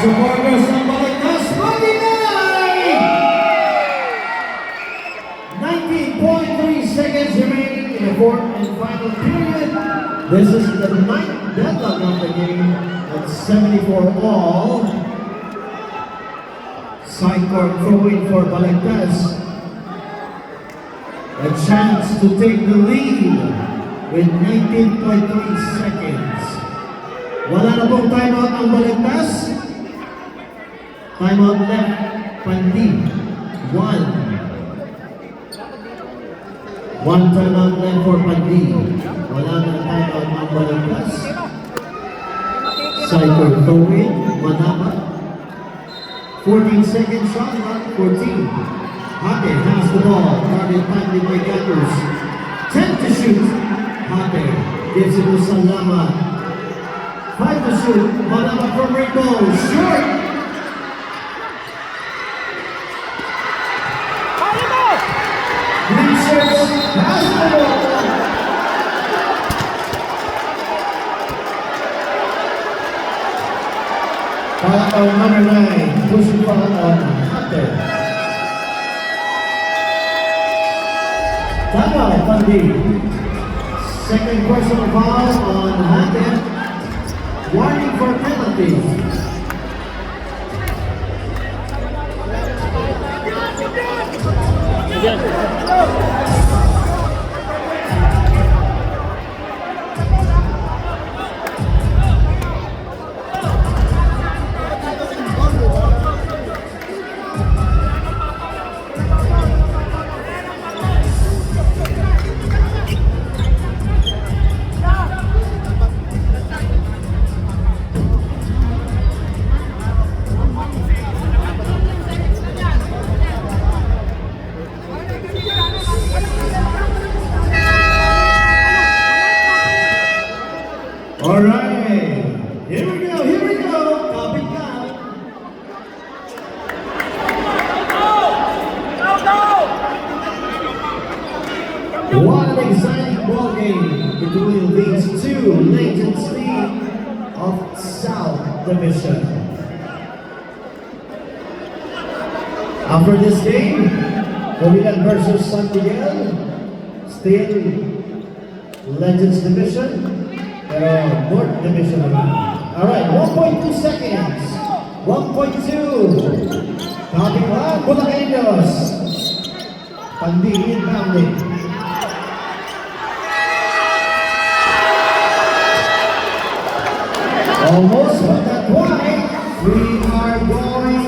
supporters ng Balagtas, Maginay! 19.3 seconds remaining in the fourth and final period. This is the ninth deadlock of the game at 74 all. Sidecourt throw-in for Balagtas. A chance to take the lead with 19.3 seconds. Wala na pong timeout ang Balagtas. Timeout left, Pandi. One timeout left for Pandi. Wala na timeout ang Balagtas. Sidecourt throw-in, Manama. 14 second shot, not 14. Hate has the ball, guarded tightly by Gappers. 10 to shoot. Hate gives it to Salama. 5 to shoot. Manama from Rainbow. Short. Green shirts has the ball. Foul number 9. Pushing foul on Hate. Timeout, Pandi. Second personal foul on Hate. Warning for penalty. All right, here we go, Copy count. What an exciting ball game between these two legends of South Division. After this game, Covilan versus San Miguel, still Legends Division. North Division. Alright, 1.2 seconds. 1.2. Copy one, Bulacanos. Pandi inbounding. Almost, but not quite. We are going